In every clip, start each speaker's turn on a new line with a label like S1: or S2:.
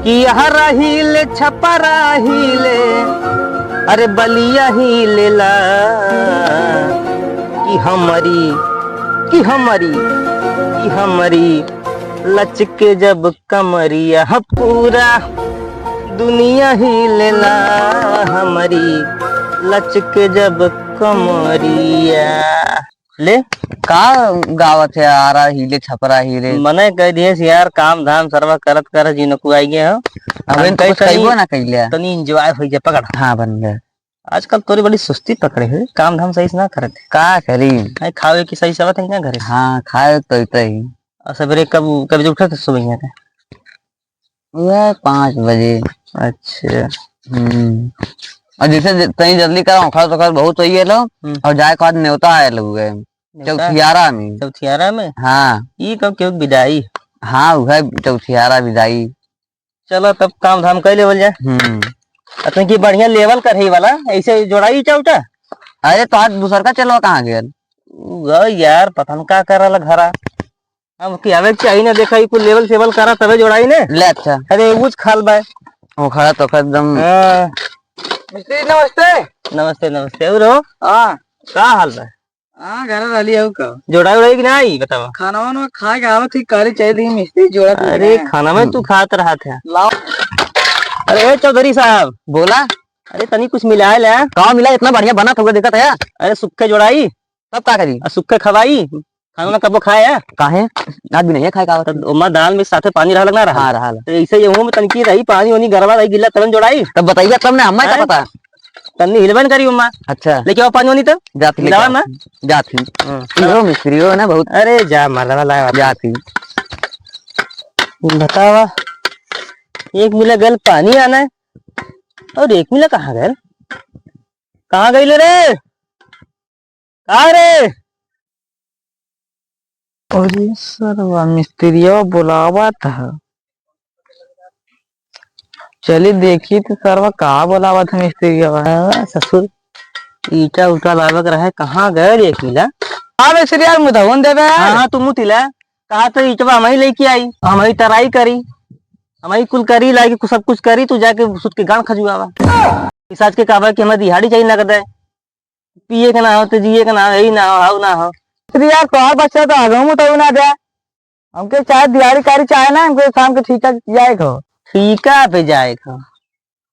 S1: कि हरा हिले छपरा हिले अरे बलिया हिले ला कि हमारी कि हमारी कि हमारी लचके जब कमरिया पूरा दुनिया हिले ला हमारी लचके जब कमरिया ले
S2: का गावत है आरा हिले छपरा हिले
S1: मने कह दिए यार काम धाम सर्व करत कर जी नको आई गए हो
S2: अबे तो कुछ कहिबो ना कइले
S1: तनी एंजॉय हो जाए पकड़।
S2: हाँ बन गए।
S1: आजकल तोरी बड़ी सुस्ती पकड़े है काम धाम सही से ना करत
S2: का करी
S1: है खावे की सही सबत है ना घरे।
S2: हाँ खाए तो ही
S1: और सवेरे कब कब उठा था सुबह का
S2: वह 5 बजे।
S1: अच्छा
S2: और जैसे तई जल्दी कराओ खा तो खा बहुत सही है लो और जाए के बाद न्योता आए लोग चौथियारा में।
S1: चौथियारा में
S2: हाँ
S1: ये कब क्यों विदाई।
S2: हाँ वह चौथियारा विदाई।
S1: चलो तब काम धाम कर लेवल जाए। अपने की बढ़िया लेवल कर ही वाला ऐसे जोड़ाई चाउटा।
S2: अरे तो आज दूसर का चलो कहाँ गया
S1: यार पता नहीं क्या कर रहा घरा हम कि आवे चाहिए ना देखा कुछ लेवल सेवल करा तबे जोड़ाई ने
S2: ले। अच्छा
S1: अरे कुछ खाल बाय
S2: वो खड़ा तो एकदम।
S1: मिस्त्री नमस्ते नमस्ते नमस्ते और हो हाँ का हाल बा। हाँ घर वाली है का जोड़ा उड़ाई कि नहीं बताओ खाना वाना खा के आवत ही करे चाहिए थी मिस्त्री जोड़ा। अरे खाना में तू खात रहा था लाओ। अरे चौधरी साहब
S2: बोला
S1: अरे तनी कुछ मिलाए ले
S2: कहाँ मिला इतना बढ़िया बना था देखा था।
S1: अरे सुखे जोड़ाई
S2: तब क्या करी
S1: सुखे खवाई खाना में कबो खाया
S2: काहे आज भी नहीं है खाए का
S1: उमा दाल में साथे पानी रहा लगना रहा रहा तो ऐसे ये में तनकी रही पानी वानी गरबा रही गिल्ला तलन जोड़ाई
S2: तब बताइए तब ने हमें क्या पता
S1: तन्नी हिलबन करी उमा। अच्छा लेके आओ पानी वानी तब
S2: जाती
S1: ना
S2: जाती मिस्त्री हो ना बहुत।
S1: अरे जा मारने वाला
S2: जाती
S1: बतावा एक मिला गल पानी आना है और एक मिला कहाँ गए रे कहाँ रे।
S2: और सरवा मिस्त्रिया बुलावा था चलिए देखी तो सरवा कहा बोलावा था मिस्त्रिया।
S1: ससुर ईटा उटा लावक रहा है कहाँ गए एक मिला।
S2: हाँ मिस्त्री यार मुधवन देवे
S1: हाँ तुम तिला कहा तो ईटवा हमारी लेके आई हमारी तराई करी हमारी कुल करी लाई सब कुछ करी तू जाके सुत के गान खजुआवा पिसाज के काबा की हमें दिहाड़ी चाहिए नगद है पिए का ना हो तो जिए का ना हो यही ना हो हाउ ना हो।
S2: यार तोहार बच्चा तो आगे तो ना दे हमके चाहे दिहाड़ी कारी चाहे ना हमके शाम के ठीका जाए खो
S1: ठीका पे जाए खो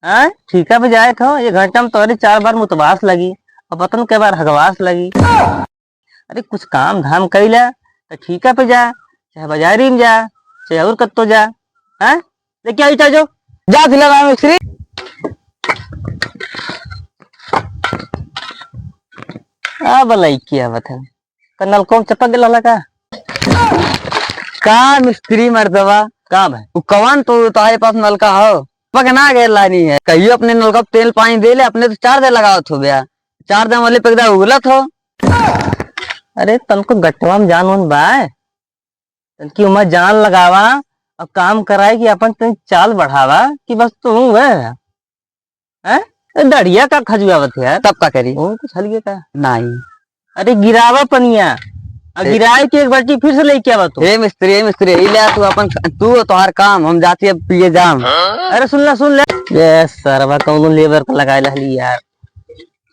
S1: हाँ ठीका पे जाए खो ये घंटा में तोरे 4 बार मुतवास लगी और पता कई बार हगवास लगी। अरे कुछ काम धाम कैला तो ठीका पे जा चाहे बाजारी में जा चाहे और कत्तो जा हाँ देखिए आई जो
S2: जा दिला मिस्त्री
S1: भलाई किया बता कन्नल कौन चपक गला
S2: का मिस्त्री मर्दवा
S1: का भाई
S2: कौन तो तुम्हारे पास नलका हो पकना गए लानी है कहियो अपने नलका तेल पानी दे ले अपने तो 4 दिन लगाओ थो भैया 4 दिन वाले पे उगलत हो।
S1: अरे तुमको गट्टवा में जान उन बाय तनकी उम्र जान लगावा और काम कराए कि अपन तुम चाल बढ़ावा कि बस तू है दड़िया का खजुआवत है यार
S2: तब का करी
S1: कुछ हल्के का
S2: नहीं।
S1: अरे गिरावा पनिया और गिराए के एक बाल्टी फिर से लेके आवा तू।
S2: मिस्त्री ले तू अपन तू तोहार काम हम जाती है पिए जाम।
S1: अरे सुन ले ये सरवा कौन लेबर को लगाए लहली यार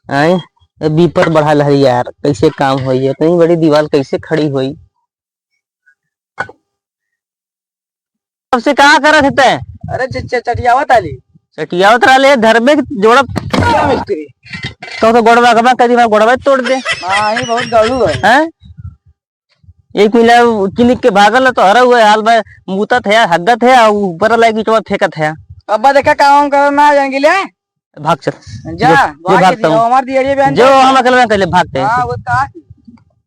S1: आई बीपर बढ़ा लहली यार कैसे काम होई है इतनी बड़ी दीवार कैसे खड़ी हुई सबसे कहाँ करत है।
S2: अरे चटियावत आली
S1: चटियावत रहा धर्मे जोड़ा
S2: मिस्त्री
S1: तो गोड़वा कमा कदी गोड़वा तोड़ दे।
S2: हाँ ये बहुत गड़ू
S1: है एक मिला चिनिक के भागल तो हरा हुआ हाल भाई मुतत है हगत है और ऊपर लाइक इटवा फेंकत है।
S2: अब्बा देखा काम करना जाएंगे ले
S1: भाग चल
S2: जा
S1: भागता हूँ
S2: हमार दिहाड़ी बहन
S1: जो हम अकेले में भागते
S2: हां वो का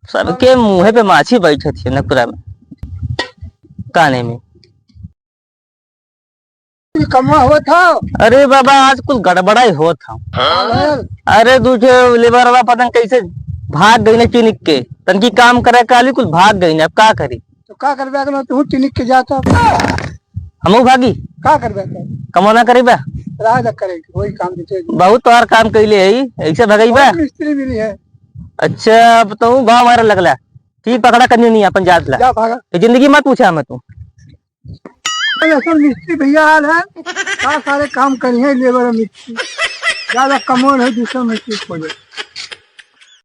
S1: सबके मुंह पे माछी बैठे थी नकुरा में काने में
S2: कमा हुआ था।
S1: अरे बाबा आज कुछ गड़बड़ाई हो था। अरे दूसरे लेबर पता कैसे भाग गई ना चिनिक के तनकी काम करे काली कुछ भाग गई ना अब का करी
S2: तो का करबे तू चिनिक के जाता
S1: हमू भागी
S2: का करबे
S1: कमो ना करी बा
S2: राज करे वही काम देते
S1: बहुत तोहार काम कैले है ऐसे भगई बा
S2: मिस्त्री मिली है।
S1: अच्छा अब तो गाँव मारे लगला ठीक पकड़ा करनी नहीं अपन जात ला
S2: जा भागा
S1: जिंदगी मत पूछा मैं तू
S3: ऐसा मिस्त्री भैया हाल है, क्या सारे काम करिए लेबर और मिस्त्री, ज्यादा कमोन है दूसरा मिस्त्री खोजे।